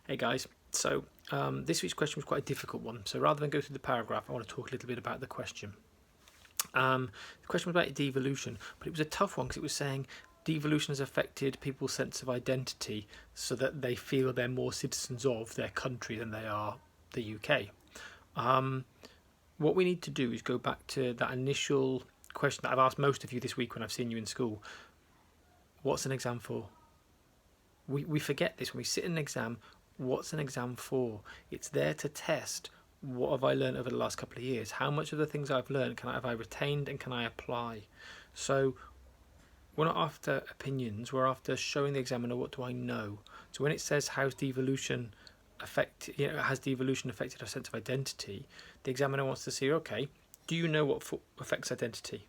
Hey guys, so this week's question was quite a difficult one. So rather than go through the paragraph, I want to talk a little bit about the question. The question was about devolution, but it was a tough one because it was saying devolution has affected people's sense of identity so that they feel they're more citizens of their country than they are the UK. What we need to do is go back to that initial question that I've asked most of you this week when I've seen you in school. What's an exam for? We forget this when we sit in an exam. What's an exam for? It's there to test what have I learned over the last couple of years. How much of the things I've learned have I retained and can I apply? So we're not after opinions. We're after showing the examiner what do I know. So when it says has devolution affected our sense of identity, the examiner wants to see, okay, do you know what affects identity?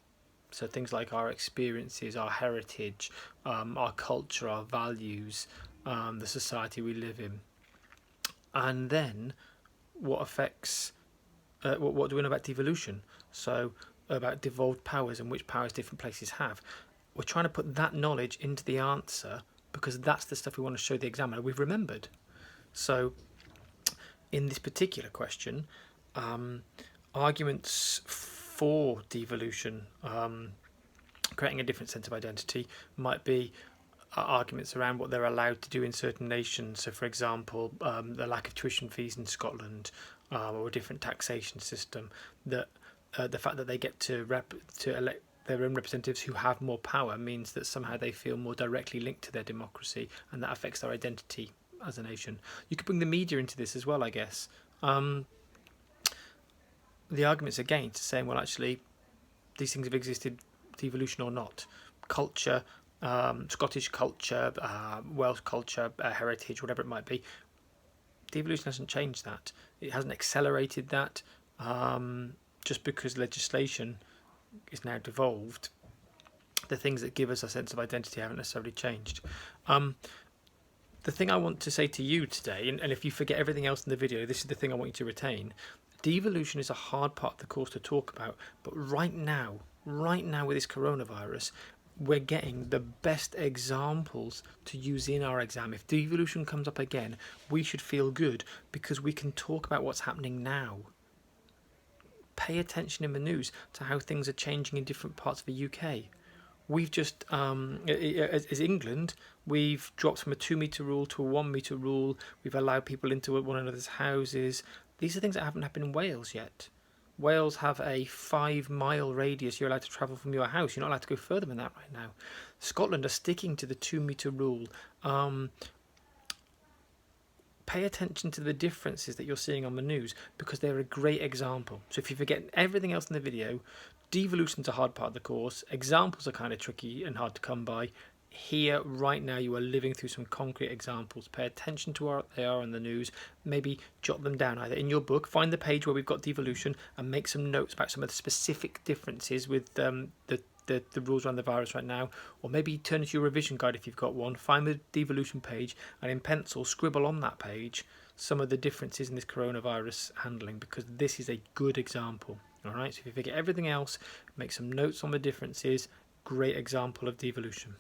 So things like our experiences, our heritage, our culture, our values, the society we live in. And then what affects, what do we know about devolution? So about devolved powers and which powers different places have. We're trying to put that knowledge into the answer because that's the stuff we want to show the examiner we've remembered. So in this particular question, arguments for devolution, creating a different sense of identity, might be arguments around what they're allowed to do in certain nations. So, for example, the lack of tuition fees in Scotland, or a different taxation system. That the fact that they get to elect their own representatives who have more power means that somehow they feel more directly linked to their democracy, and that affects their identity as a nation. You could bring the media into this as well, I guess. The arguments against saying, well, actually, these things have existed, devolution or not. Culture, Scottish culture, Welsh culture, heritage, whatever it might be. Devolution hasn't changed that. It hasn't accelerated that. Just because legislation is now devolved, the things that give us a sense of identity haven't necessarily changed. The thing I want to say to you today, and if you forget everything else in the video, this is the thing I want you to retain. Devolution is a hard part of the course to talk about, but right now with this coronavirus, we're getting the best examples to use in our exam. If devolution comes up again, we should feel good because we can talk about what's happening now. Pay attention in the news to how things are changing in different parts of the UK. We've just, as England, we've dropped from a 2-metre rule to a 1-metre rule. We've allowed people into one another's houses. These are things that haven't happened in Wales yet. Wales have a 5-mile radius you're allowed to travel from your house. You're not allowed to go further than that right now. Scotland are sticking to the 2-metre rule. Pay attention to the differences that you're seeing on the news because they're a great example. So if you forget everything else in the video, devolution's a hard part of the course. Examples are kind of tricky and hard to come by. Here, right now, you are living through some concrete examples. Pay attention to what they are on the news. Maybe jot them down either in your book, find the page where we've got devolution, and make some notes about some of the specific differences with the rules around the virus right now. Or maybe turn to your revision guide if you've got one, find the devolution page, and in pencil, scribble on that page some of the differences in this coronavirus handling, because this is a good example. All right, so if you forget everything else, make some notes on the differences. Great example of devolution.